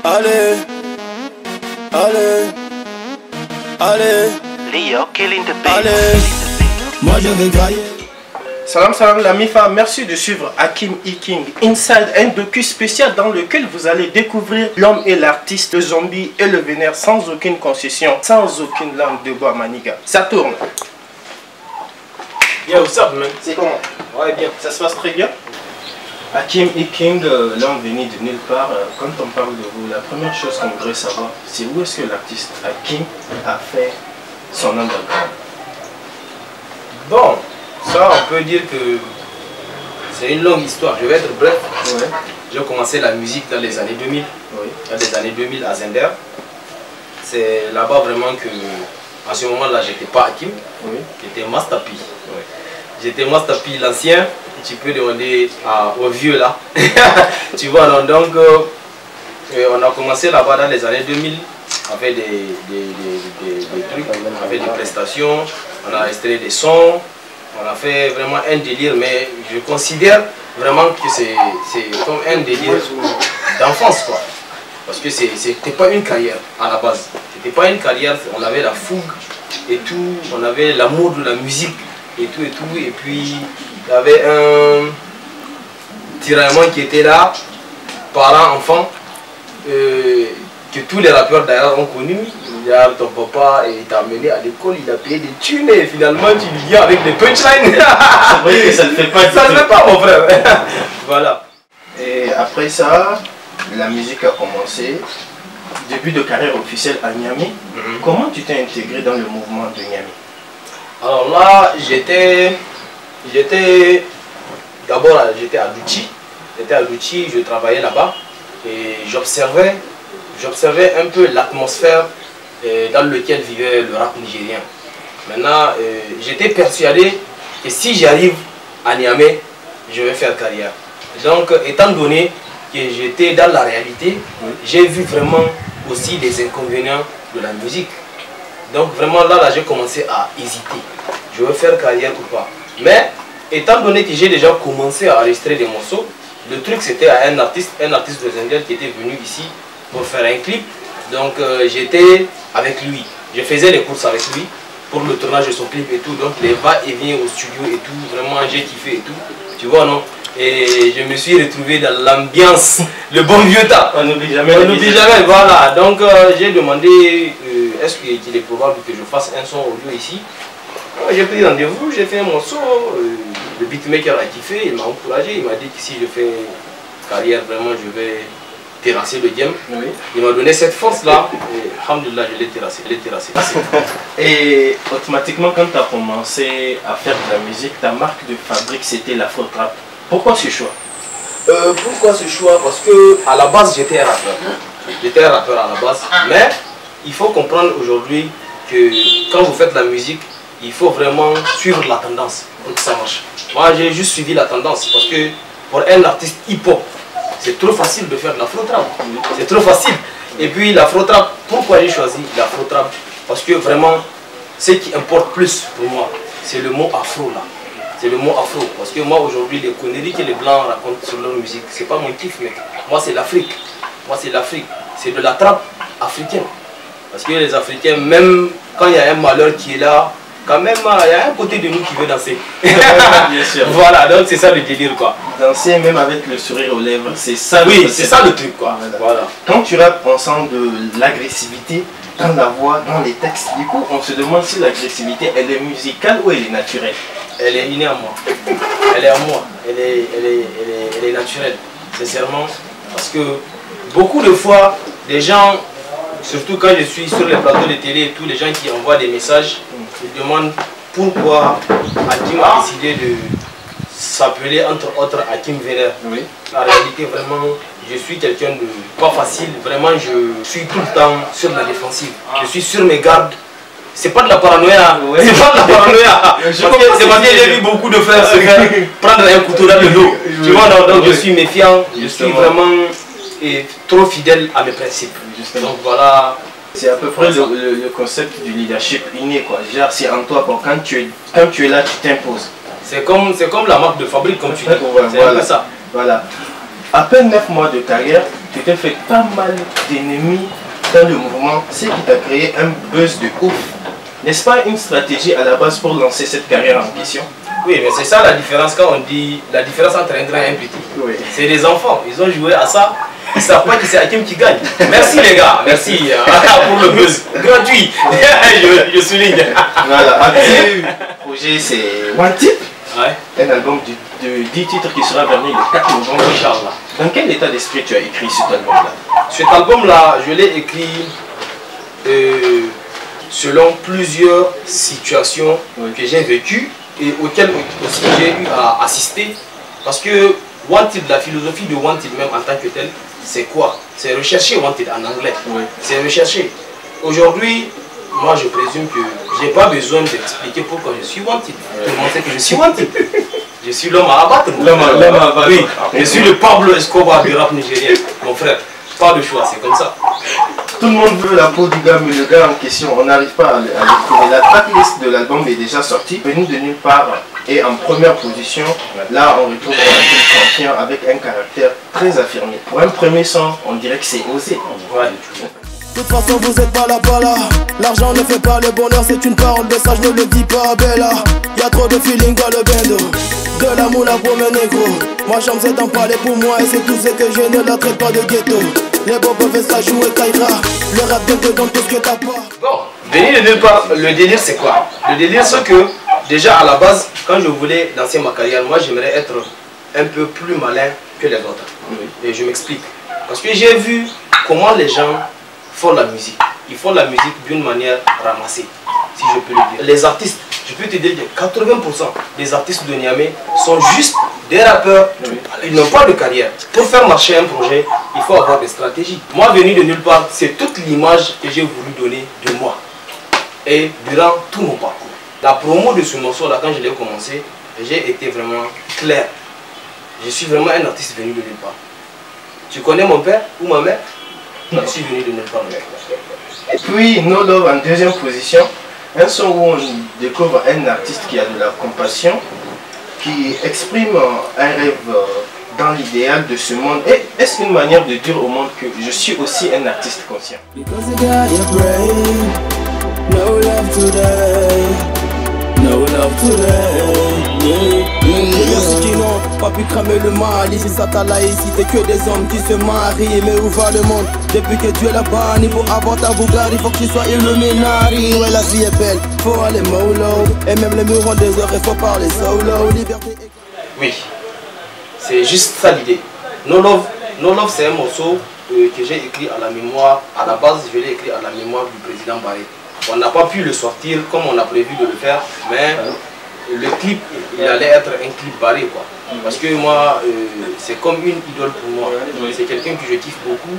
Allez, allez, allez, Leo killing the beat. allez, moi je vais grailler. Salam salam la MIFA, merci de suivre Hakim E-King Inside, un docu spécial dans lequel vous allez découvrir l'homme et l'artiste, le zombie et le vénère sans aucune concession, sans aucune langue de bois maniga. Ça tourne. Yo, what's up man? C'est comment? Ouais bien, ça se passe très bien. Hakim E-King, l'homme venu de nulle part, quand on parle de vous, la première chose qu'on voudrait savoir, c'est où est-ce que l'artiste Hakim a fait son underground? Bon, ça on peut dire que c'est une longue histoire, je vais être bref. Ouais. J'ai commencé la musique dans les années 2000, Oui. dans les années 2000 à Zender. C'est là-bas vraiment que, à ce moment-là, j'étais pas Hakim, Oui. j'étais Master P. Oui. J'étais Master P l'ancien, tu peux demander au vieux là. Tu vois, non, donc on a commencé là-bas dans les années 2000 avec des trucs, avec des prestations, on a extrait des sons, on a fait vraiment un délire, mais je considère vraiment que c'est comme un délire d'enfance quoi. Parce que c'était pas une carrière à la base, c'était pas une carrière, on avait la fougue et tout, on avait l'amour de la musique et tout, et puis il y avait un tiraillement qui était là, parents, enfants, que tous les rappeurs d'ailleurs ont connu. Il y a ton papa, il t'a amené à l'école, il a payé des thunes et finalement tu lui viens avec des punchlines. C'est vrai que ça ne fait pas. Ça ne fait pas mon frère. Voilà. Et après ça, la musique a commencé. Début de carrière officielle à Niamey. Comment tu t'es intégré dans le mouvement de Niamey? Alors là, j'étais d'abord j'étais à Douchi. J'étais à Douchi, je travaillais là-bas et j'observais un peu l'atmosphère dans laquelle vivait le rap nigérien. Maintenant, j'étais persuadé que si j'arrive à Niamey, je vais faire carrière. Donc, étant donné que j'étais dans la réalité, j'ai vu vraiment aussi les inconvénients de la musique. Donc vraiment là j'ai commencé à hésiter. Je veux faire carrière ou pas. Mais étant donné que j'ai déjà commencé à enregistrer des morceaux, le truc c'était à un artiste de Zender qui était venu ici pour faire un clip. Donc j'étais avec lui. Je faisais les courses avec lui pour le tournage de son clip et tout. Donc les va-et-vient au studio et tout. Vraiment j'ai kiffé et tout. Tu vois non? Et je me suis retrouvé dans l'ambiance, le bon vieux temps. On n'oublie jamais. On n'oublie jamais, voilà. Donc j'ai demandé est-ce qu'il est probable que je fasse un son audio ici. J'ai pris rendez-vous, j'ai fait un morceau. Le beatmaker a kiffé, il m'a encouragé, il m'a dit que si je fais carrière, vraiment je vais terrasser le game. Oui. Il m'a donné cette force-là et alhamdoulilah, je l'ai terrassé. Et automatiquement, quand tu as commencé à faire de la musique, ta marque de fabrique c'était l'afro trap. Pourquoi ce choix? Pourquoi ce choix? Parce que à la base j'étais un rappeur. J'étais un rappeur à la base. Mais il faut comprendre aujourd'hui que quand vous faites la musique, il faut vraiment suivre la tendance pour que ça marche. Moi j'ai juste suivi la tendance parce que pour un artiste hip-hop, c'est trop facile de faire de l'afro-trap. C'est trop facile. Et puis l'afro-trap, pourquoi j'ai choisi l'afro-trap? Parce que vraiment, ce qui importe plus pour moi, c'est le mot afro là. C'est le mot afro. Parce que moi aujourd'hui, les conneries que les blancs racontent sur leur musique, c'est pas mon kiff mec. Moi c'est l'Afrique. Moi c'est l'Afrique. C'est de la trappe africaine. Parce que les Africains, même quand il y a un malheur qui est là, quand même il y a un côté de nous qui veut danser. Bien sûr. Voilà, donc c'est ça le délire quoi. Danser même avec le sourire aux lèvres, c'est ça. Oui, c'est ça le truc quoi. Voilà. Quand tu rappes, on sent de l'agressivité dans la voix, dans les textes. Du coup, on se demande si l'agressivité, elle est musicale ou elle est naturelle. Elle est innée à moi. Elle est à moi. Elle est naturelle. Sincèrement. Parce que beaucoup de fois, les gens, surtout quand je suis sur les plateaux de télé et tous les gens qui envoient des messages, ils demandent pourquoi Hakim a décidé de s'appeler entre autres Hakim Vénère. Oui. En réalité, vraiment, je suis quelqu'un de pas facile. Vraiment, je suis tout le temps sur la défensive. Je suis sur mes gardes. C'est pas de la paranoïa. Ouais. C'est pas de la paranoïa. C'est parce que j'ai vu beaucoup de frères se faire prendre un couteau dans le dos. Tu vois, donc je suis méfiant. Je suis vraiment trop fidèle à mes principes. Justement. Donc voilà. C'est à peu près le concept du leadership inné quoi. Genre c'est en toi quoi. Quand tu es là, tu t'imposes. C'est comme la marque de fabrique comme tu dis. Ouais, C'est un peu ça. Voilà. à peine 9 mois de carrière, tu t'es fait pas mal d'ennemis dans le mouvement, ce qui t'a créé un buzz de ouf. N'est-ce pas une stratégie à la base pour lancer cette carrière en question? Oui, mais c'est ça la différence quand on dit la différence entre un grand et un petit. Oui. C'est les enfants, ils ont joué à ça, ils ne savent pas que c'est Hakim qui gagne. Merci les gars, merci pour le buzz. Gratuit, je souligne. Voilà, actuel projet c'est One Tip, Ouais. un album de 10 titres qui sera verni le 4 novembre. Inch'Allah. Dans quel état d'esprit tu as écrit cet album-là? Cet album-là, je l'ai écrit selon plusieurs situations que j'ai vécues et auxquelles aussi j'ai eu à assister. Parce que Wanted, la philosophie de Wanted même en tant que tel, c'est quoi? C'est rechercher Wanted en anglais. Oui. C'est rechercher. Aujourd'hui, moi je présume que j'ai pas besoin d'expliquer pourquoi je suis Wanted. Tout le monde sait que je suis Wanted. Je suis l'homme à abattre. L'homme à abattre. Oui, je suis le Pablo Escobar du rap nigérien, mon frère. Pas de choix, c'est comme ça. Tout le monde veut la peau du gars, mais le gars en question, on n'arrive pas à le trouver. La tracklist de l'album est déjà sortie, venu de nulle part et en première position. Là, on retrouve un champion avec un caractère très affirmé. Pour un premier son, on dirait que c'est osé. Ouais. De toute façon vous êtes pas là. L'argent ne fait pas le bonheur, c'est une parole de ça, je ne le dis pas Bella. Y'a trop de feeling dans le bendo. De la moula pour mes négros. Moi j'aime c'est d'en parler pour moi et c'est tout ce que je ne la traite pas de ghetto. Les bobos veulent ça jouer Kaira. Le rap de te donne tout ce que t'as pas. Bon, venir de nulle part, le délire c'est quoi? Le délire c'est que déjà à la base, quand je voulais lancer ma carrière, moi j'aimerais être un peu plus malin que les autres. Et je m'explique. Parce que j'ai vu comment les gens font la musique. Ils font la musique d'une manière ramassée, si je peux le dire. Les artistes, je peux te dire que 80% des artistes de Niamey sont juste des rappeurs. Ils n'ont pas de carrière. Pour faire marcher un projet, il faut avoir des stratégies. Moi, venu de nulle part, c'est toute l'image que j'ai voulu donner de moi. Et durant tout mon parcours. La promo de ce morceau-là, quand je l'ai commencé, j'ai été vraiment clair. Je suis vraiment un artiste venu de nulle part. Tu connais mon père ou ma mère? Je suis venu de nulle part. Puis No Love en deuxième position, un son où on découvre un artiste qui a de la compassion, qui exprime un rêve dans l'idéal de ce monde. Et est-ce une manière de dire au monde que je suis aussi un artiste conscient? Because you got your brain. No love today. No love today. Les ceux qui n'ont pas pu cramer le mal, ici ça t'a laïcité, que des hommes qui se marient. Mais où va le monde depuis que tu es là-bas? Ni pour avoir ta Bugatti, faut que tu sois illuminati. Ouais, la vie est belle, faut aller mollo. Et même les murs ont des heures, il faut parler solo. Liberté. Oui, c'est juste ça l'idée. No Love, c'est un morceau que j'ai écrit à la mémoire. À la base, je l'ai écrit à la mémoire du président Barré. On n'a pas pu le sortir comme on a prévu de le faire, mais le clip, il allait être un clip barré quoi. Parce que moi, c'est comme une idole pour moi. C'est quelqu'un que je kiffe beaucoup.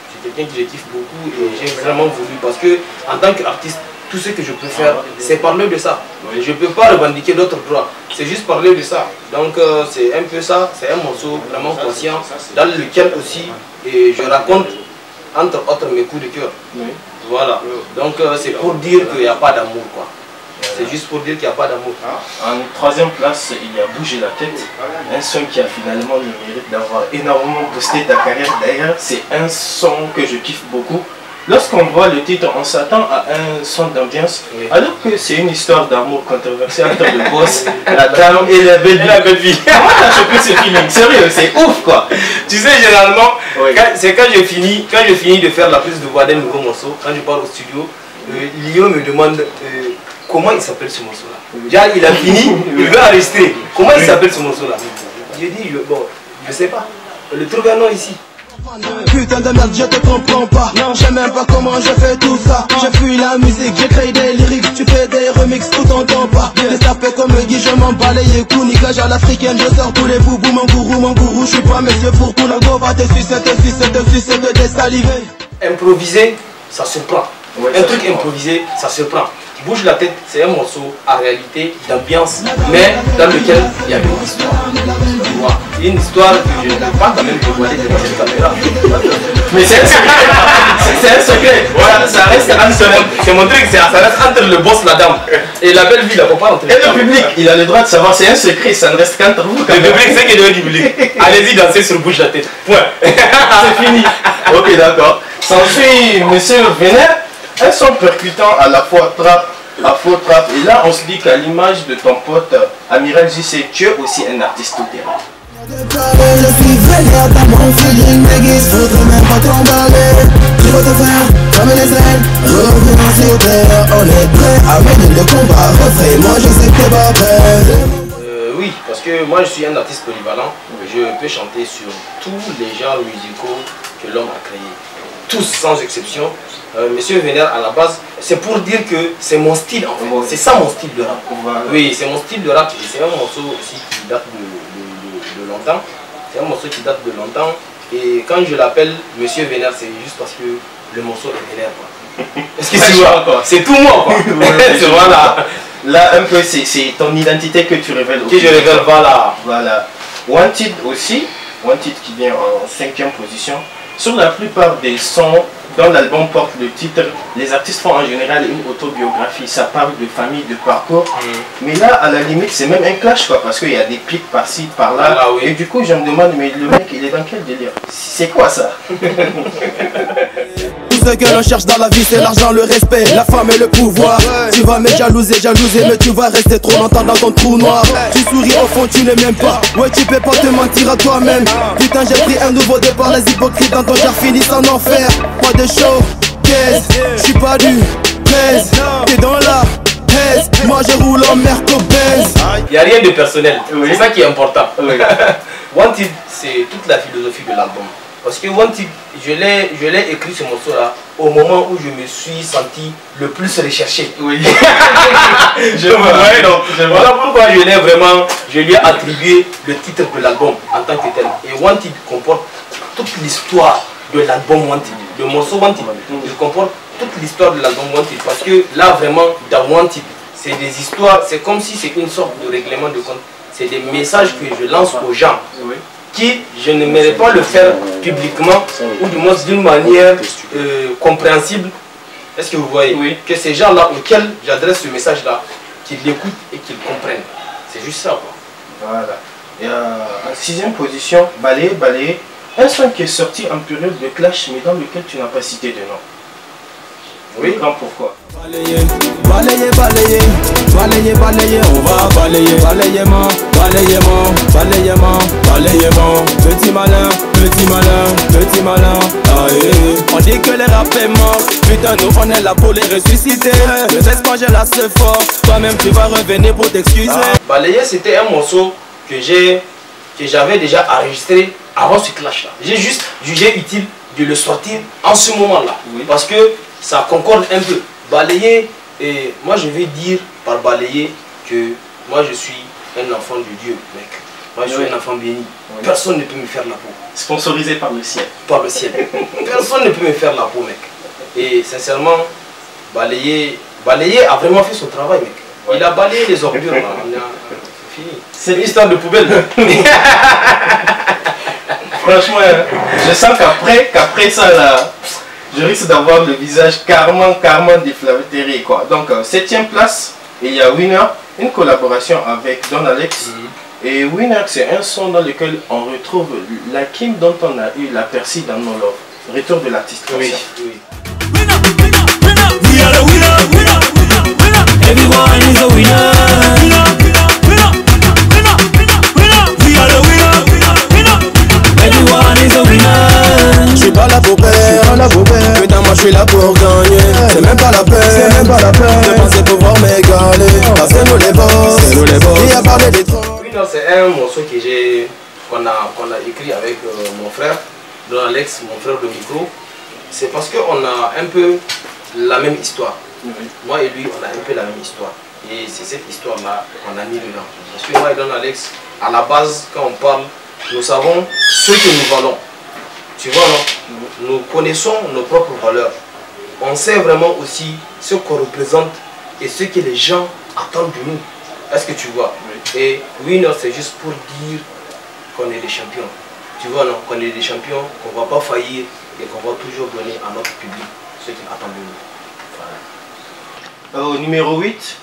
C'est quelqu'un que je kiffe beaucoup et j'ai vraiment voulu. Parce que en tant qu'artiste, tout ce que je peux faire, c'est parler de ça. Je ne peux pas revendiquer d'autres droits. C'est juste parler de ça. Donc c'est un peu ça. C'est un morceau vraiment conscient dans lequel aussi je raconte entre autres mes coups de cœur. Voilà. Donc c'est pour dire qu'il n'y a pas d'amour quoi. C'est juste pour dire qu'il n'y a pas d'amour. En troisième place, il y a Bouger la tête, un son qui a finalement le mérite d'avoir énormément boosté ta carrière. D'ailleurs, c'est un son que je kiffe beaucoup. Lorsqu'on voit le titre, on s'attend à un son d'ambiance, alors que c'est une histoire d'amour controversée entre le boss, la dame et la belle vie. Comment t'as chopé ce feeling? Sérieux, c'est ouf quoi. Tu sais, généralement, c'est quand je finis de faire la prise de voix d'un nouveau morceau, quand je pars au studio, Lio me demande comment il s'appelle ce morceau-là. Déjà, il a fini, il veut enregistrer. Comment il s'appelle ce morceau-là? J'ai dit, bon, je sais pas. Le trouve un nom ici. Putain de merde, je te comprends pas. Non, je sais même pas comment je fais tout ça. Je fuis la musique, j'écris des lyrics, tu fais des remixes, tout t'entends pas. Les tapés comme Guy, je m'en bats les coups, nigage à l'africaine, je sors tous les boubous, mon gourou, je suis pas monsieur pour tout le go, va te sucer, désaliver. Improviser, ça se prend. Un truc improvisé, ça se prend. Bouge la tête, c'est un morceau en réalité d'ambiance, mais dans lequel il y a une histoire. Une histoire que je ne peux pas quand même dévoiler devant cette caméra. Mais c'est c'est un secret. Voilà, ça reste un secret. C'est mon truc, ça reste entre le boss, la dame. Et la belle vie, la papa. Et le public, il a le droit de savoir, c'est un secret, ça ne reste qu'entre vous. Le public, c'est qu'il est du public. Allez-y, dansez sur bouge la tête. Point. C'est fini. Ok, d'accord. S'ensuit Monsieur Vénère, un son percutant à la fois trap, afro-trap. Et là, on se dit qu'à l'image de ton pote Amiral JC, tu es aussi un artiste tout terrain. Je suis vénère, t'as mon feeling déguise, faudrait même pas t'emballer. Je vais te faire comme les ailes, revenons sur terre. On est prêt à mener le combat, refrain, moi je sais que t'es pas prêt. Oui, parce que moi je suis un artiste polyvalent. Je peux chanter sur tous les genres musicaux que l'homme a créés. Tous sans exception. Monsieur Vénère, à la base, c'est pour dire que c'est mon style en fait. C'est ça mon style de rap. Oui, c'est mon style de rap et c'est un morceau aussi qui date de longtemps. C'est un morceau qui date de longtemps. Et quand je l'appelle Monsieur Vénère, c'est juste parce que le morceau est vénère. Est-ce que tu vois? C'est tout moi quoi. Voilà. Là, un peu, c'est ton identité que tu révèles. Que je révèle, voilà. Voilà. Wanted aussi, Wanted qui vient en 5e position. Sur la plupart des sons dont l'album porte le titre, les artistes font en général une autobiographie. Ça parle de famille, de parcours. Mais là, à la limite, c'est même un clash quoi, parce qu'il y a des pics par-ci, par-là. Ah, oui. Et du coup, je me demande, mais le mec, il est dans quel délire? C'est quoi ça? Tout ce que l'on cherche dans la vie, c'est l'argent, le respect, la femme et le pouvoir. Tu vas me jalouser, mais tu vas rester trop longtemps dans ton trou noir. Tu souris au fond, tu ne m'aimes pas. Ouais, tu peux pas te mentir à toi-même. Putain, j'ai pris un nouveau départ, les hypocrites dans ton genre finissent en enfer. Pas de show, caisse, je suis pas du 13. T'es dans la haise, moi je roule en Merco-Benz. Il n'y a rien de personnel, c'est ça qui est important. Wanted, c'est toute la philosophie de l'album. Parce que Wanted, je l'ai écrit ce morceau-là au moment où je me suis senti le plus recherché. Oui. Voilà pourquoi je lui ai attribué le titre de l'album en tant que tel. Et Wanted comporte toute l'histoire de l'album Wanted. Le morceau Wanted, il comporte toute l'histoire de l'album Wanted. Parce que là, vraiment, dans Wanted, c'est des histoires, c'est comme si c'était une sorte de règlement de compte. C'est des messages que je lance aux gens. Qui, je n'aimerais pas le faire publiquement ou du moins d'une manière compréhensible. Est-ce que vous voyez? Que ces gens-là auxquels j'adresse ce message-là, qu'ils l'écoutent et qu'ils comprennent. C'est juste ça quoi. Voilà. Et en 6e position, Balayer. Un son qui est sorti en période de clash mais dans lequel tu n'as pas cité de nom. Oui. Quand pourquoi? Balayer, on va balayer. Balayement, petit malin. On dit que les rap est mort. Putain, nous on est là pour les ressusciter. Ne cesse pas, j'ai la ce fort. Toi-même tu vas revenir pour t'excuser. Balayer, c'était un morceau que j'avais déjà enregistré avant ce clash là. J'ai juste jugé utile de le sortir en ce moment là. Parce que ça concorde un peu. Balayer, et moi je vais dire par balayer que moi je suis un enfant de Dieu, mec. Moi je suis un enfant béni. Personne ne peut me faire la peau. Sponsorisé par le ciel. Par le ciel. Personne ne peut me faire la peau, mec. Et sincèrement, balayer a vraiment fait son travail, mec. Il a balayé les ordures là. C'est fini. C'est une histoire de poubelle. Franchement, je sens qu'après ça là, je risque d'avoir le visage carrément déflagellé quoi. Donc 7e place, il y a Winner, une collaboration avec Don Alex. Et Winner, c'est un son dans lequel on retrouve la Kim dont on a eu l'aperçu dans No Love. Retour de l'artiste. Oui. Everyone is a winner. Everyone is a winner. Je suis pas là pour perdre, putain moi je suis là pour gagner. C'est même pas la peine de penser pouvoir m'égaler. C'est nous les boss, qui a parlé des trous. C'est un morceau qu'on a écrit avec mon frère, Don Alex, mon frère de micro. C'est parce qu'on a un peu la même histoire. Moi et lui, on a un peu la même histoire. Et c'est cette histoire-là qu'on a mis dedans. Parce que moi et Don Alex, à la base, quand on parle, nous savons ce que nous valons. Tu vois, non? Nous connaissons nos propres valeurs. On sait vraiment aussi ce qu'on représente et ce que les gens attendent de nous. Est-ce que tu vois? Et Winner, c'est juste pour dire qu'on est des champions. tu vois, non, qu'on est des champions, qu'on ne va pas faillir et qu'on va toujours donner à notre public ce qu'il attend de nous. Voilà. Au numéro 8,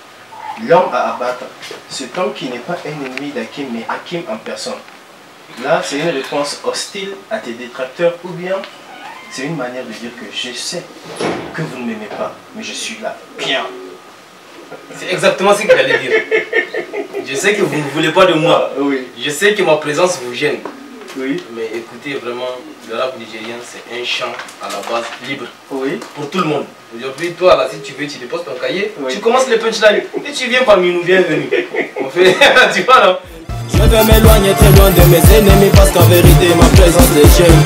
l'homme à abattre. Cet homme qui n'est pas un ennemi d'Hakim, mais Hakim en personne. Là, c'est une réponse hostile à tes détracteurs ou bien c'est une manière de dire que je sais que vous ne m'aimez pas, mais je suis là. Bien. C'est exactement ce que j'allais dire. Je sais que vous ne voulez pas de moi. Oui. Je sais que ma présence vous gêne. Oui. Mais écoutez, vraiment, le rap nigérien, c'est un chant à la base libre. Oui. Pour tout le monde. Aujourd'hui, toi, là, si tu veux, tu déposes ton cahier, oui. tu commences les punchlines et tu viens parmi nous, bienvenue. On fait, tu vois, non? Je vais m'éloigner très loin de mes ennemis parce qu'en vérité, ma présence les gêne.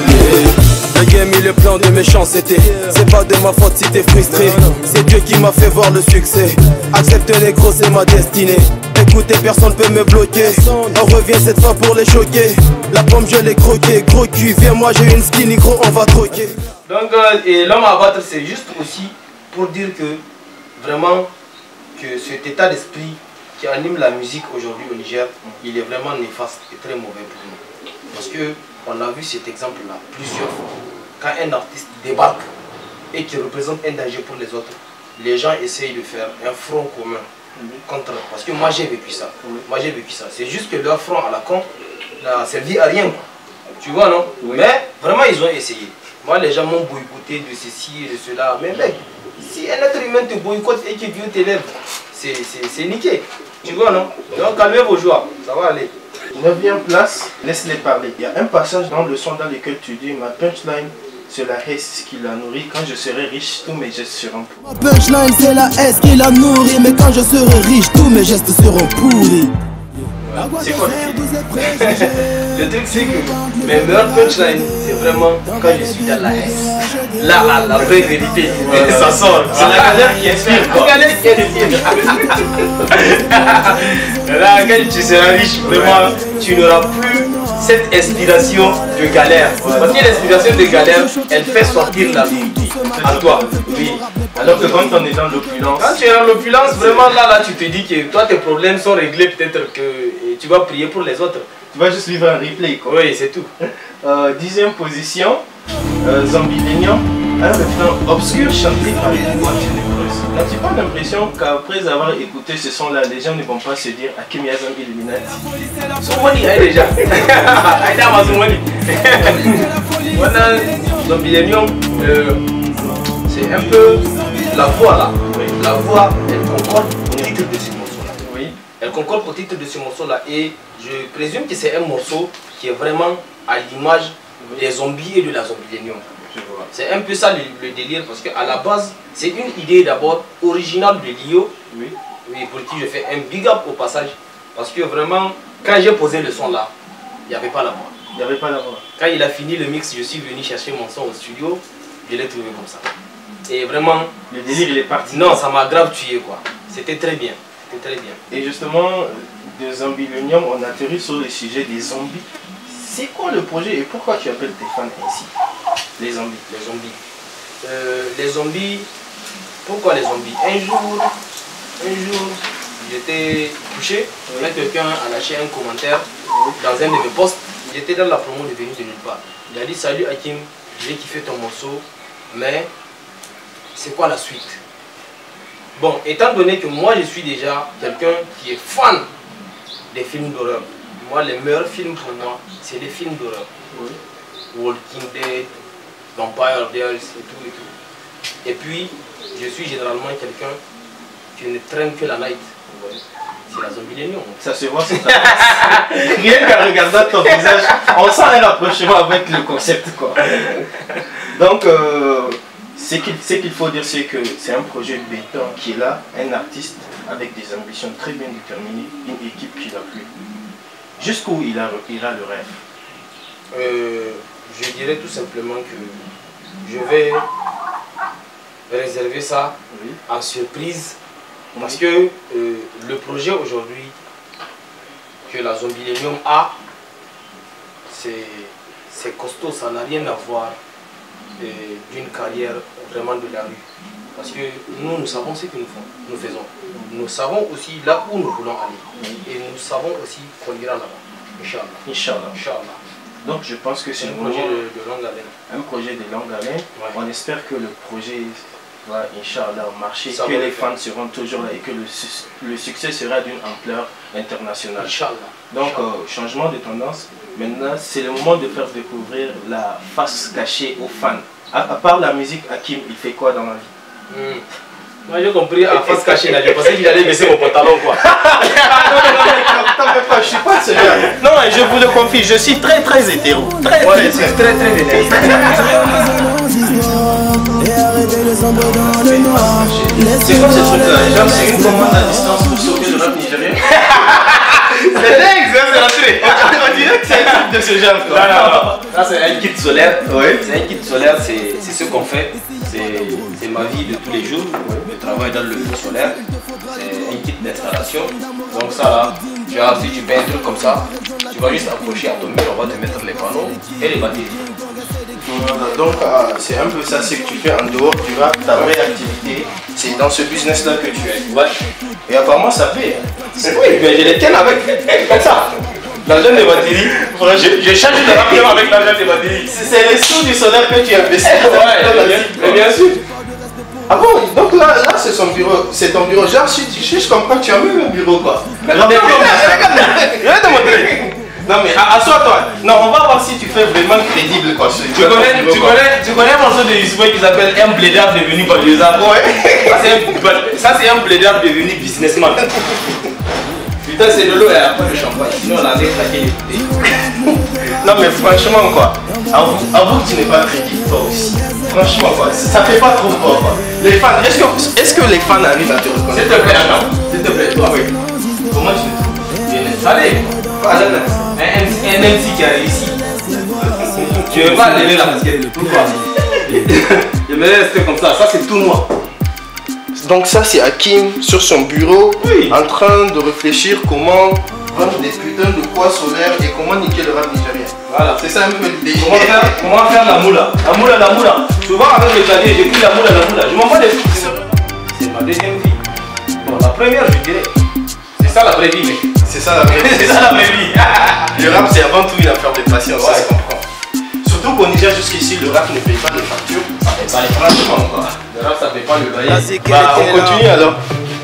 Le game, il est plein de méchanceté. C'est pas de ma faute si t'es frustré. C'est Dieu qui m'a fait voir le succès. Accepte négro, c'est ma destinée. Écoutez, personne peut me bloquer. On revient cette fois pour les choquer. La pomme, je l'ai croquée. Gros cul, viens, moi j'ai une skinny, gros, on va troquer. Donc, et l'homme à battre, c'est juste aussi pour dire que vraiment, que cet état d'esprit qui anime la musique aujourd'hui au Niger, il est vraiment néfaste et très mauvais pour nous. Parce que on a vu cet exemple-là plusieurs fois. Quand un artiste débarque et qui représente un danger pour les autres, les gens essayent de faire un front commun contre. Parce que moi j'ai vécu ça. Moi j'ai vécu ça. C'est juste que leur front à la con n'a servi à rien. Tu vois, non? Mais vraiment ils ont essayé. Moi les gens m'ont boycotté de ceci et de cela. Mais mec, si un être humain te boycotte et que Dieu t'élève, c'est niqué. Tu vois, non? Donc calmez vos joies, ça va aller. 9e place, laisse-les parler. Il y a un passage dans le son dans lequel tu dis ma punchline, c'est la S qui la nourrit. Quand je serai riche, tous mes gestes seront pourris. Ma punchline, c'est la S qui la nourrit. Mais quand je serai riche, tous mes gestes seront pourris. C'est quoi le truc c'est que mes meilleurs punchlines c'est vraiment quand je suis dans la S. Là, la vraie vérité, ça sort. C'est la galère qui inspire. La galère qui inspire. Là, quand tu seras riche, vraiment, tu n'auras plus cette inspiration de galère. Parce que l'inspiration de galère, elle fait sortir la vie à toi. Oui. Alors que quand on est dans l'opulence... Quand tu es dans l'opulence, vraiment là, tu te dis que toi, tes problèmes sont réglés, peut-être que tu vas prier pour les autres. Tu vas juste vivre un replay, quoi. Oui, c'est tout. 10e position, Zambilénium, un refrain obscur chanté par une voix généreuse. N'as-tu pas l'impression qu'après avoir écouté ce son-là, les gens ne vont pas se dire Hakim ya Zambi Illuminati? Soumani, déjà. Aïda ma Soumani. Voilà, Zambilénium, c'est un peu la voix là. La voix, elle concorde au titre de ce morceau-là. Oui. Elle concorde au titre de ce morceau-là et je présume que c'est un morceau qui est vraiment à l'image des zombies et de la Zambilénium. C'est un peu ça le délire parce qu'à la base, c'est une idée d'abord originale de Lio. Oui. Oui, pour qui je fais un big up au passage. Parce que vraiment, quand j'ai posé le son là, il n'y avait pas la voix. Il n'y avait pas la voix. Quand il a fini le mix, je suis venu chercher mon son au studio, je l'ai trouvé comme ça. Et vraiment... Le délire il est parti. Non, ça m'a grave tué quoi. C'était très bien. C'était très bien. Et justement, de Zambilénium, on atterrit sur le sujet des zombies. C'est quoi le projet et pourquoi tu appelles tes fans ainsi? Les zombies. Les zombies. Les zombies... Pourquoi les zombies? Un jour, j'étais couché, là quelqu'un a lâché un commentaire dans un de mes posts. J'étais dans la promo de Venu de nulle part. Il a dit salut Hakim, j'ai kiffé ton morceau, mais c'est quoi la suite? Bon, étant donné que moi je suis déjà quelqu'un qui est fan des films d'horreur, moi les meilleurs films pour moi c'est les films d'horreur. Walking Dead, Vampire Diaries et tout et tout. Et puis je suis généralement quelqu'un qui ne traîne que la night. C'est la Zambilénium. Ça se voit sur ta face. Rien qu'à regarder ton visage, on sent un rapprochement avec le concept quoi. Donc ce qu'il faut dire c'est que c'est un projet béton qui est là, un artiste avec des ambitions très bien déterminées, une équipe qui l'a plu. Jusqu'où ira le rêve? Je dirais tout simplement que je vais réserver ça en surprise parce que le projet aujourd'hui que la Zambilénium a, c'est costaud, ça n'a rien à voir d'une carrière vraiment de la rue. Parce que nous savons ce que nous faisons. Nous savons aussi là où nous voulons aller. Et nous savons aussi qu'on ira là-bas. Inch'Allah. Inch'Allah. Inch'Allah. Donc je pense que c'est un projet de longue haleine. Un projet de longue haleine. Ouais. On espère que le projet va, Inch'Allah, marcher, Ça que va les le faire. fans seront toujours là et que le succès sera d'une ampleur internationale. Inch'Allah. Donc, changement de tendance. Maintenant, c'est le moment de faire découvrir la face cachée aux fans. À part la musique, Hakim, il fait quoi dans la vie? Moi j'ai compris à face cachée là, je pensais qu'il allait baisser mon pantalon quoi. Non, je suis pas celui-là. Non, je vous le confie, je suis très hétéro. Très vénère. C'est quoi ce truc-là? Genre, c'est une commande à distance pour sauver le rap nigérien? C'est dingue, c'est rentré. On dirait que c'est un truc de ce genre. Non. Ça c'est un kit solaire. Oui. C'est un kit solaire, c'est ce qu'on fait. C'est ma vie de tous les jours. Je travaille dans le feu solaire. C'est un kit d'installation. Donc ça là, tu vois, si tu fais un truc comme ça, tu vas juste approcher à ton mur, on va te mettre les panneaux et les batteries. Voilà, donc c'est un peu ça, ce que tu fais en dehors du rap, ta vraie activité, c'est dans ce business-là que tu es. Ouais. Et apparemment ça paye. Oui, mais je les tiens avec comme ça. L'argent des batteries, je change de rapport avec l'argent des batteries. C'est les sous du solaire que tu investis. Ouais, bien sûr. Ah bon, donc là c'est son bureau, c'est ton bureau. Genre si je comprends, tu as même un bureau quoi. Regarde, viens te montrer. Non mais assois-toi. Non, on va voir si tu fais vraiment crédible quoi. Tu connais un morceau de Youssoupha qui s'appelle Un plaideur devenu banlieusard. Ouais. Ça c'est un plaideur devenu businessman. Putain c'est de l'eau et après le champagne. Sinon on avait craqué les bouteilles. Non mais franchement quoi, avoue que tu n'es pas crédible toi aussi. Franchement quoi, ça fait pas trop fort quoi. Les fans, est-ce que les fans arrivent à te reconnaître? S'il te plaît, attends. S'il te plaît, toi. Oui. Comment tu te trouves? Bien installé. Un MC qui a réussi. Tu veux pas lever la casquette? Pourquoi? Je me laisse rester comme ça. Ça c'est tout noir. Donc ça c'est Hakim sur son bureau, Oui. en train de réfléchir comment vendre des putains de poids solaires et comment niquer le rap nigérien. Voilà. C'est ça un peu l'idée. Comment faire la moula? La moula. Souvent avec le clavier, j'écris la moula. Je m'en bats des trucs. C'est ma deuxième vie. Bon, la première, je dirais. C'est ça la vraie vie, mec. C'est ça la vraie C'est ça la vraie vie. Le rap c'est avant tout une affaire de patience, ça Ouais. se comprend. Surtout qu'au Niger jusqu'ici, le rap ne paye pas de facture. Ça fait pas les franchement quoi. Le rap, ça fait pas le La loyer. zik, Bah elle on était là. continue alors.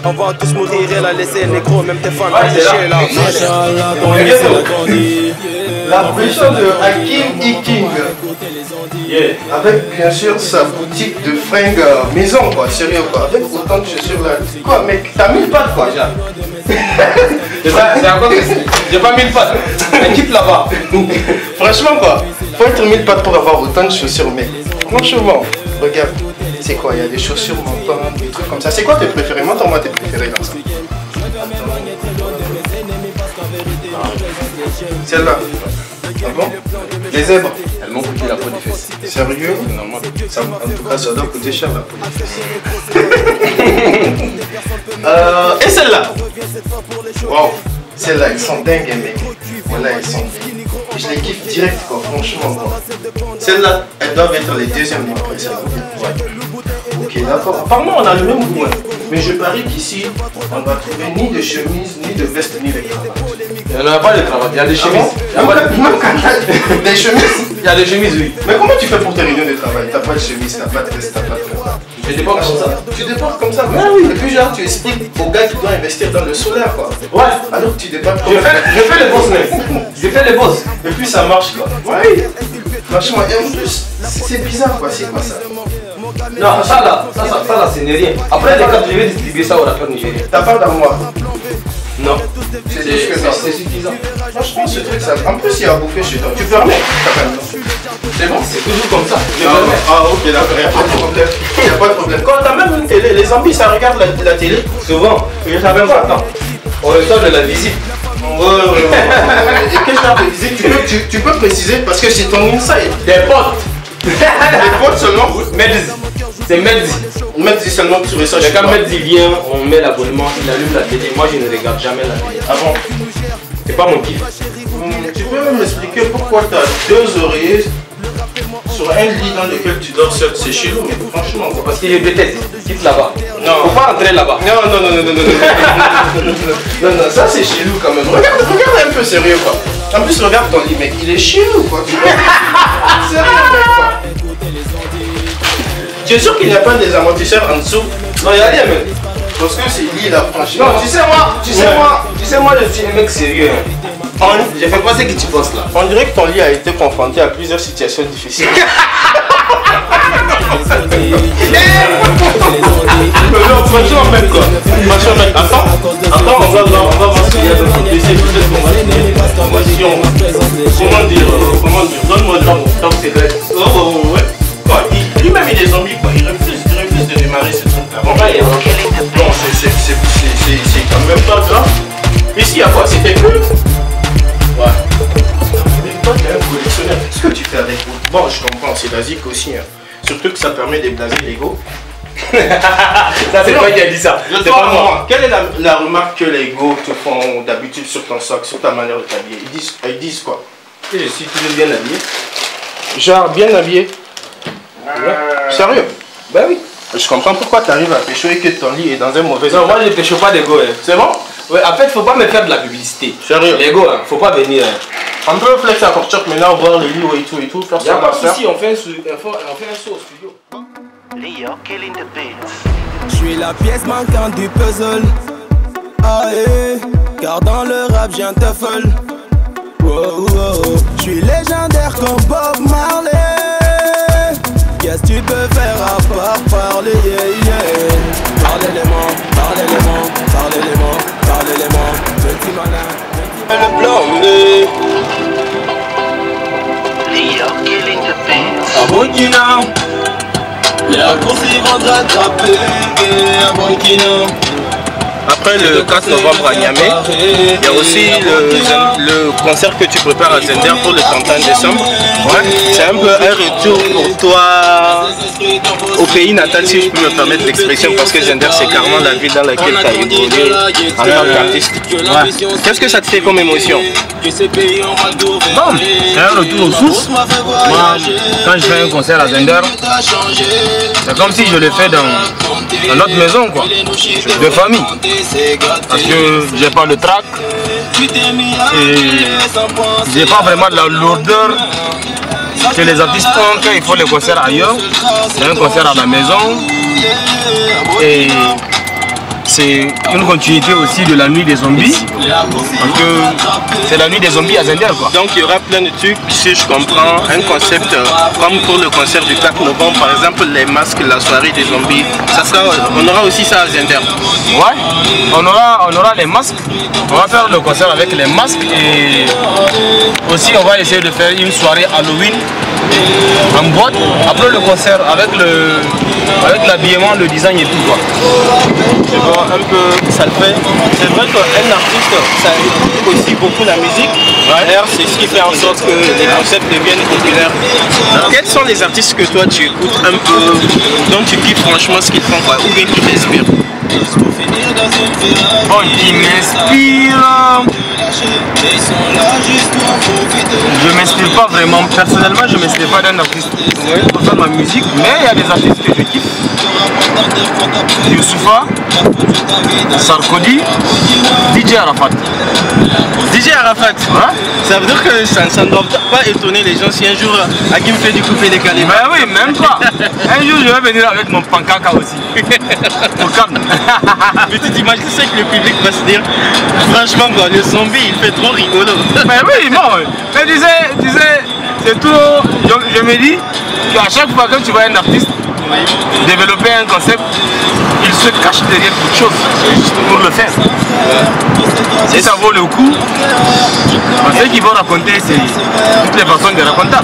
On va tous mourir, elle a laissé les négros, même tes fans, Ouais, c'est là. chez là. Machallah, On ton est fils, bientôt. il a grandi. La pression de Hakim King. Yeah. Avec bien sûr sa boutique de fringues maison quoi, sérieux quoi, avec autant de chaussures là. Quoi mec, t'as 1000 pattes quoi, genre. C'est à cause que j'ai pas mis le pattes. Un kit là-bas. Franchement quoi, faut être 1000 pattes pour avoir autant de chaussures mec. Franchement, regarde, c'est quoi, il y a des chaussures montantes, des trucs comme ça. C'est quoi tes préférés? Montre-moi tes préférés dans ça. Celle-là. Ah bon? Les zèbres. Elles m'ont coûté la peau des fesses. Sérieux? Normal. Ça, en tout cas, ça doit coûter cher la peau des fesses. Et celle-là? Wow, celles-là, elles sont dingues, mec. Voilà, elles sont. Je les kiffe direct, quoi, franchement. Quoi. Celles-là, elles doivent être les deuxièmes après celles-là. Ouais. Ok, d'accord. Apparemment, on a le même goût, hein. Mais je parie qu'ici, on va trouver ni de chemise, ni de veste, ni de cravate. Il n'y en a pas de cravate, il y a des chemises. Même quand t'as des chemises. Il y a des chemises, oui. Mais comment tu fais pour tes réunions de travail? T'as pas de chemise, t'as pas de veste, t'as pas de cravate. Je déporte comme ça. Tu déportes comme ça? Ah oui. Et puis genre, tu expliques au gars qui doit investir dans le solaire, quoi. Ouais. Alors que tu déportes Je fais les bosses, mec. Je fais les bosses. et puis ça marche, quoi. Oui. Franchement, et en plus, c'est bizarre, quoi. C'est quoi ça? Non, ça là, ce n'est rien. Après, les cartes, je vais distribuer ça au rappeur nigérien. T'as pas d'amour? Non. C'est juste que ça. C'est suffisant. Franchement, ce truc, ça. En plus, il y a à bouffer chez toi. Tu permets? C'est bon, c'est toujours comme ça. Je Ah, permets. ah, ok, d'accord, il n'y a pas de problème. Il n'y a pas de problème. Quand t'as même une télé, les zombies, ça regarde la télé. Souvent, Et ça même pas. Non. on reçoit de la visite. Ouais. Et quel genre de visite tu peux préciser parce que c'est ton inside. Des potes. Les potes seulement. Medzi. C'est Medzi. Mettre seulement sur les sages. Mais quand Medzi vient, on met l'abonnement, il allume la télé. Moi, je ne regarde jamais la télé. Avant. C'est pas mon kiff. Tu peux m'expliquer pourquoi tu as deux oreillers sur un lit dans lequel tu dors seul? C'est chelou, mais franchement. Quoi. Parce que je déteste. Quitte là-bas. Non. Faut pas rentrer là-bas. Non, ça c'est chelou quand même. Regarde un peu sérieux quoi. En plus, regarde ton lit, mec, il est chiant ou quoi? Sérieux, mec, quoi. Tu es sûr qu'il n'y a pas des amortisseurs en dessous? Non, il y a rien, mec. Parce que c'est lit là, franchement. Non, tu sais, moi, je suis un mec sérieux. Je fais pas ce que tu penses là. On dirait que ton lit a été confronté à plusieurs situations difficiles. Franchement, mec, quoi. Franchement, mec, attends, on va voir ce qu'il y a dans ton PC. Peut-être qu'on va dire, comment dire, donne-moi donc c'est vrai. Oh, ouais. Quoi, lui-même il est zombie, quoi. Il refuse de démarrer ce truc-là. Bon, non, c'est quand même pas grave. Ici, il y a quoi? C'était plus. Ouais. Mais toi, tu es un collectionneur. Qu'est-ce que tu fais avec vous? Bon, je comprends, c'est basique aussi. Hein. Surtout que ça permet de blaser l'ego. Ça, c'est toi qui as dit ça. C'est pas moi. Quelle est la remarque que les Go te font d'habitude sur ton socle, sur ta manière de t'habiller? Ils disent quoi? Que je suis toujours bien habillé. Genre bien habillé? Sérieux? Ben oui. Je comprends pourquoi tu arrives à pécho et que ton lit est dans un mauvais état. Non, moi je ne pécho pas des Go. Hein. C'est bon? Ouais, en fait, faut pas me faire de la publicité. Sérieux? Les Go, hein, faut pas venir. Hein. On peut flex à Portchop maintenant, voir le lit et tout, faire ça. Y'a pas de soucis, on fait un saut au studio. Je suis la pièce manquante du puzzle. Ah car dans le rap j'ai un tuffle. Wow, wow. Je suis légendaire comme Bob Marley. Qu'est-ce que tu peux faire à part parler, Parlez-les-moi, petit malin. Le blanc, Burkina, la course ils vont t'attraper à Burkina. Après le 4 novembre à Niamey, il y a aussi le concert que tu prépares à Zender pour le 31 décembre. Ouais. C'est un peu un retour pour toi au pays natal, si je peux me permettre l'expression, parce que Zender c'est carrément la ville dans laquelle tu as évolué en tant qu'artiste. Ouais. Qu'est-ce que ça te fait comme émotion? Bon, c'est un retour aux sources. Moi, quand je fais un concert à Zender, c'est comme si je le fais dans notre maison, quoi, de famille. Parce que j'ai pas le trac et j'ai pas vraiment la lourdeur que les artistes ont quand ils font les concerts ailleurs. C'est un concert à la maison et c'est une continuité aussi de la nuit des zombies, parce que c'est la nuit des zombies à Zender, quoi. Donc il y aura plein de trucs, si je comprends, un concept comme pour le concert du 4 novembre, par exemple les masques, la soirée des zombies, on aura aussi ça à Zender. Ouais, on aura les masques, on va faire le concert avec les masques et aussi on va essayer de faire une soirée Halloween en boîte, après le concert avec l'habillement, le design et tout, quoi. Je vois un peu ça le fait. C'est vrai qu'un artiste, ça écoute aussi beaucoup la musique. D'ailleurs, c'est ce qui fait en sorte que les concepts deviennent populaires. Quels sont les artistes que toi tu écoutes un peu, dont tu kiffes franchement ce qu'ils font, quoi, ou bien qui t'inspirent? Bon, qui m'inspire. Je m'inspire pas vraiment, personnellement je m'inspire pas d'un artiste pour faire ma musique, mais il y a des artistes que je kiffe. Youssoufa, Sarkozy, DJ Arafat. DJ Arafat, hein? Ça veut dire que ça ne doit pas étonner les gens si un jour Hakim fait du coupé décalé. Mais oui, même pas. Un jour je vais venir avec mon pancaka aussi. Au calme. Mais tu t'imagines ce que le public va se dire? Franchement quoi, le zombie il fait trop rigolo. Mais oui, bon. Mais tu sais, c'est tout. Je me dis qu'à chaque fois que tu vois un artiste développer un concept, il se cache derrière quelque chose juste pour le faire. Si ça vaut le coup, ce qu'ils vont raconter, c'est toutes les façons de raconter.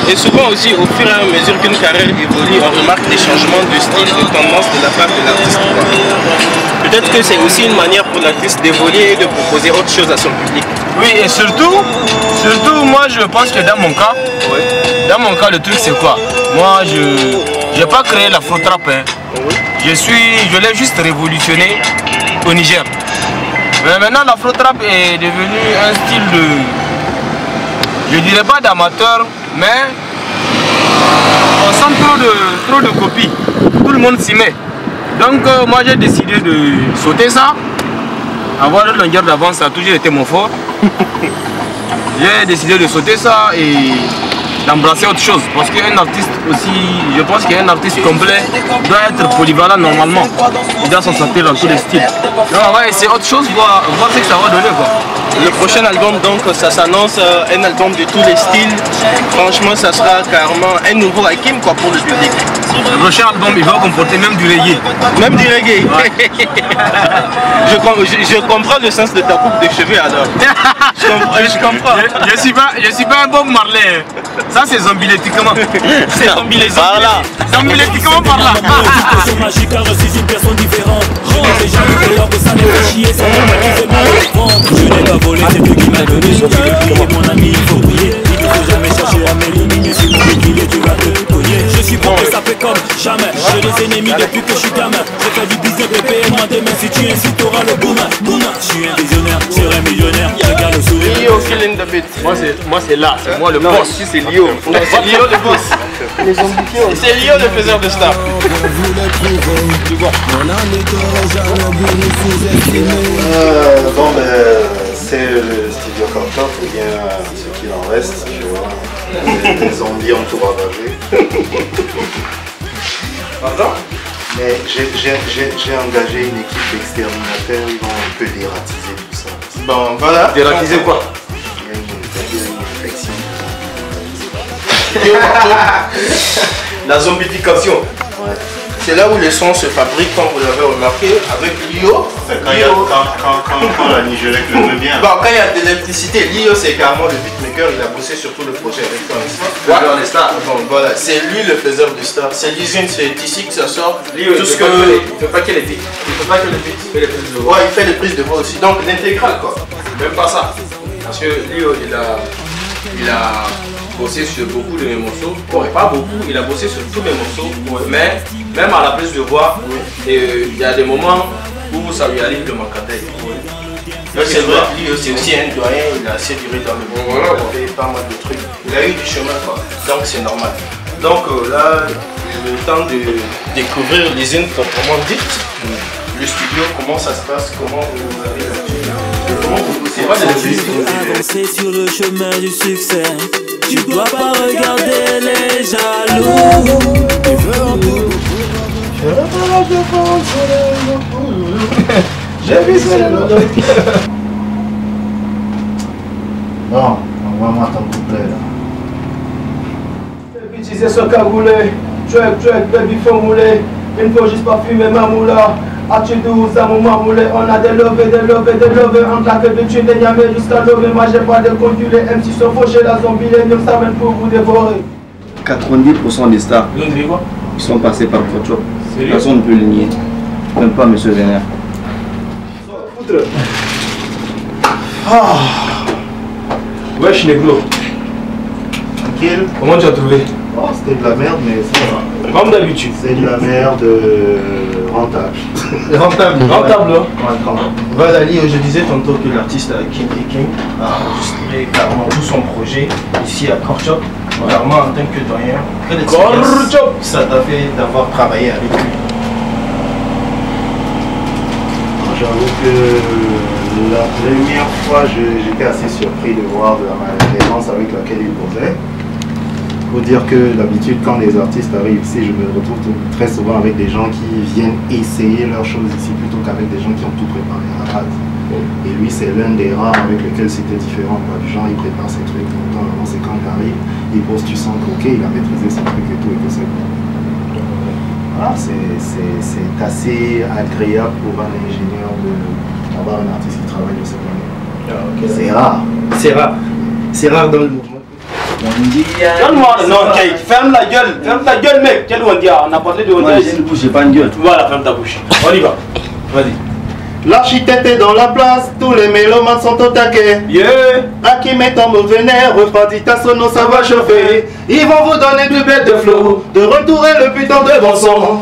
Et souvent aussi, au fur et à mesure qu'une carrière évolue, on remarque des changements de style, de tendance de la part de l'artiste. Peut-être que c'est aussi une manière pour l'artiste d'évoluer et de proposer autre chose à son public. Oui, et surtout moi je pense que dans mon cas, le truc c'est quoi? Moi je n'ai pas créé l'afro-trap, hein. Je l'ai juste révolutionné au Niger. Mais maintenant l'afro-trap est devenu un style de, je dirais pas d'amateur, mais on sent trop de copies. Tout le monde s'y met. Donc moi j'ai décidé de sauter ça. Avoir une longueur d'avance, ça a toujours été mon fort. j'ai décidé de sauter ça et d'embrasser autre chose. Parce qu'un artiste aussi, je pense qu'un artiste complet doit être polyvalent normalement. Il doit s'en sortir dans tous les styles. Donc on va essayer autre chose, voir ce que ça va donner, quoi. Le prochain album, donc, ça s'annonce un album de tous les styles. Franchement, ça sera carrément un nouveau Hakim, quoi, pour le public. Le prochain album, il va comporter même du reggae. Même du reggae. Ouais. je comprends le sens de ta coupe de cheveux, alors. Je comprends. Je suis pas un Bob Marley. Ça, c'est zombilétiquement. C'est zombilétiquement. Voilà. Zombilétiquement par là. Magique, car je suis une personne différente. Je n'ai déjà vu alors que ça me fait chier. C'est moi qui fais mal au ventre. Je n'ai pas volé, c'est Dieu qui m'a donné. Je vais prier, mon ami, il faut prier. Il ne faut jamais chercher à m'éliminer. Si tu veux filer, tu vas te cogner. Je suis bon et ça fait comme jamais. J'ai des ennemis depuis que je suis gamin. J'ai fait du business, bébé, et moi demain. Si tu incites, t'auras le boom. Je suis un visionnaire, je serai millionnaire. Regarde le sourire. Lio killing the beat. Moi, c'est là. C'est moi le boss. C'est Lio. C'est Lio le boss. C'est Lio le faiseur de star. Bon, ben, c'est le studio Cortop, ou bien ce qu'il en reste, tu vois. Les zombies ont tout ravagé. Pardon? Mais j'ai engagé une équipe d'exterminateurs, ils vont un peu dératiser tout ça. Bon, voilà. Dératiser quoi? Il y a une infection. La zombification. Ouais. C'est là où les sons se fabriquent, comme vous l'avez remarqué, avec Lio. Quand la Nigérique le veut bien. Bon, quand il y a de l'électricité, Lio c'est carrément le beatmaker, il a bossé sur tout le projet avec toi, n'est-ce pas? Ouais, les stars. Bon, voilà, c'est lui le faiseur de stars. C'est l'usine, c'est ici que ça sort. Lio, tout ce que... il fait pas que les beats. Il fait pas que les beats, il fait les prises de voix. Ouais, il fait les prises de voix aussi. Donc l'intégral, quoi. Même pas ça. Parce que Lio, il a bossé sur beaucoup de mes morceaux. Bon, et pas beaucoup, il a bossé sur tous mes morceaux. Mais même à la prise de voix, il y a des moments où ça lui arrive de m'encadrer. C'est vrai, Lio c'est aussi un doyen, il a assez duré dans le monde. Voilà, il a fait pas mal de trucs. Il a eu du chemin, quoi. Donc c'est normal. Donc là, le temps de découvrir l'usine proprement dite. Le studio, comment ça se passe, comment vous avez c'est pas de avancer sur le chemin du succès. Tu dois pas regarder les jaloux. Tu veux un bout. J'ai vu ça. Bon, envoie-moi ton couplet là. Utiliser ce cagoulé, track, baby fais mouler. Il ne faut juste pas fumer ma moula. As-tu 12 à mon mamoulé? On a des lovés, entre la queue de tuer des niamés jusqu'à lever. Moi j'ai pas de conculé, MC sont fauchés, la zombie, les murs s'amènent pour vous dévorer. 90% des stars, ils sont passés par Photoshop. Personne ne peut le nier. Même pas Monsieur Vénère. Wesh Negro, Tranquille. comment tu as trouvé? Oh, c'était de la merde, mais ça va. Comme d'habitude. C'est de la merde rentable. rentable. Rentable, hein? Voilà, Lio, je disais tantôt que l'artiste King a enregistré carrément tout son projet ici à Corchop. Carrément en tant que doyen. Quelle expérience ça t'a fait d'avoir travaillé avec lui? J'avoue que la première fois, j'étais assez surpris de voir la malveillance avec laquelle il posait. Il faut dire que d'habitude, quand les artistes arrivent ici, je me retrouve très souvent avec des gens qui viennent essayer leurs choses ici plutôt qu'avec des gens qui ont tout préparé à la base. Et lui, c'est l'un des rares avec lesquels c'était différent. Du genre, il prépare ses trucs longtemps avant, c'est quand il arrive, il pose, tu sens qu'ok, il a maîtrisé ses trucs et tout, et que c'est bon. Voilà, c'est assez agréable pour un ingénieur d'avoir un artiste qui travaille de cette manière. C'est rare. C'est rare. C'est rare dans le mouvement. Calme-moi, non, Kate, ferme la gueule, mec. Quel Wandia? On a parlé de Wandia. J'ai une bouche, j'ai pas une gueule. Voilà, ferme ta bouche. On y va. Vas-y. L'architecte est dans la place, tous les mélomanes sont au taquet. Yeah. Hakim est en mauvais nerf, refroidit ta sono, ça va chauffer. Ils vont vous donner du bête de flow, de retourer le putain de bon son.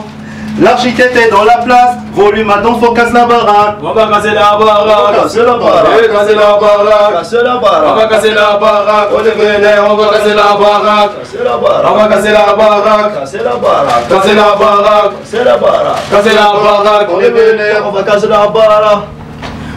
L'architecte est dans la place, volume à ton faut casse la baraque. On va casser la baraque. Casser la baraque. Casser la baraque. Casser la On baraque. va casser la baraque. On est vénère, on va casser la baraque. Casser la baraque. On va casser la baraque. Casser la baraque. Casser la baraque. Casser la baraque. Casser la baraque. On est vénère, on va casser la baraque.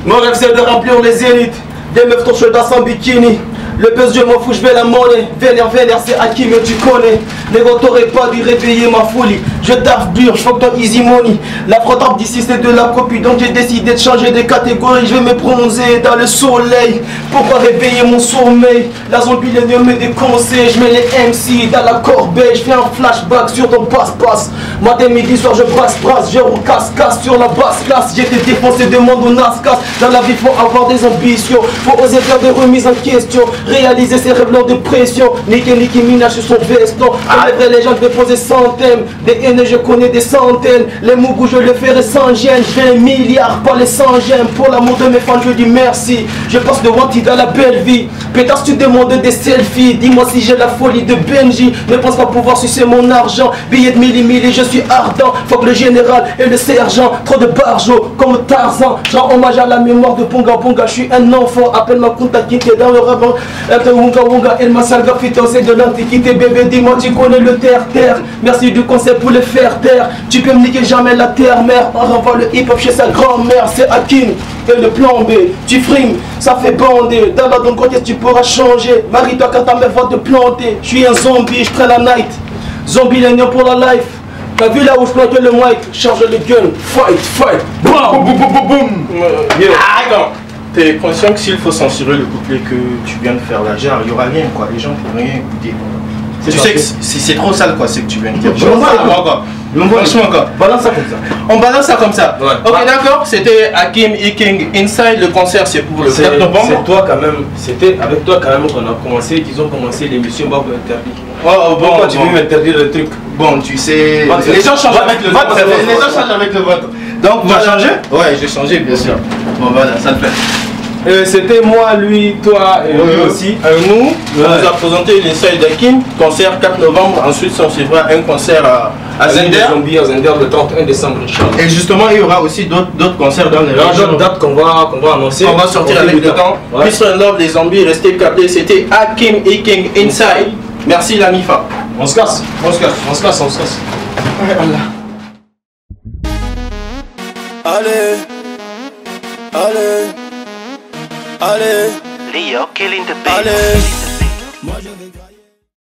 Mon rêve c'est de remplir les zéniths. Des meufs torchées dans son bikini. Le buzz je m'en fous, je vais la monnaie. Vénère, c'est Hakim, tu connais. Les gars t'aurais pas dû réveiller ma folie. Je taffe dur, je fuck dans Easy Money. La frappe d'ici c'est de la copie, donc j'ai décidé de changer de catégorie. Je vais me bronzer dans le soleil. Pourquoi réveiller mon sommeil? La zombie me met des conseils. Je mets les MC dans la corbeille. Je fais un flashback sur ton passe-passe. Matin, midi, soir, je brasse-brasse. Je casse sur la basse classe. J'ai été défoncé de monde au NASCAR. Dans la vie, faut avoir des ambitions. Faut oser faire des remises en question. Réaliser ses rêves lors de pression. Nicki Minaj sur son veston. Les vraies légendes, je vais poser centaines. Des haines, je connais des centaines. Les mougous, je le ferai sans gêne. Je fais un milliard, pas les sans gêne. Pour l'amour de mes fans, je dis merci. Je passe de Wanted à la belle vie. Pétasse, tu demandes des selfies. Dis-moi si j'ai la folie de Benji. Ne pense pas pouvoir sucer mon argent. Billet de milli, je suis ardent. Faut que le général et le sergent. Trop de barjots comme Tarzan. Je rends hommage à la mémoire de Bonga Bonga. Je suis un enfant. Appelle-moi Kunta Kinte dans le ravin. Wunga Wunga, El Masalga Fitosé de l'antiquité. Bébé, dis-moi, tu connais le terre-terre. Merci du conseil pour le faire taire. Tu peux me niquer jamais la terre-mère. On renvoie le hip-hop chez sa grand-mère. C'est Hakim et le plan B. Tu frimes, ça fait bander. Dans la donne, qu'est-ce que tu pourras changer? Marie-toi quand ta mère va te planter. Je suis un zombie, je traîne la night. Zombie l'aignant pour la life. T'as vu là où je planque le mic? Charge le gun. Fight. Boum, boum, boum, boum. Attends. T'es conscient que s'il faut censurer le couplet que tu viens de faire là, genre, il y aura rien quoi, les gens ne pourront rien écouter. Tu sais que c'est trop sale quoi, c'est que tu viens de dire. Franchement quoi. Balance ça comme ça. On balance ça comme ça. Ouais. Ok d'accord, c'était Hakim King Inside, le concert c'est pour le 4 novembre. C'est toi quand même, c'était avec toi quand même qu'on a commencé, qu'ils ont commencé l'émission Bob Interdit. Oh bon, pourquoi tu veux m'interdire le truc? Bon tu sais, les gens changent avec le vote. Les gens changent avec le vote. Donc tu as changé? Ouais, j'ai changé bien sûr. Bon voilà, ça le fait. C'était moi, lui, toi et lui aussi. Nous, on nous a présenté l'Inside d'Hakim, concert 4 novembre. Ensuite, on suivra un concert à Zender. À Zender le 31 décembre. Et justement, il y aura aussi d'autres concerts dans les régions. D'autres dates qu'on va annoncer. On va sortir avec le temps. Peace and love, les zombies, restez câblés. C'était Hakim King Inside. Merci la MIFA. On se casse. Allez, Leo killing the beat. Allez, moi je vais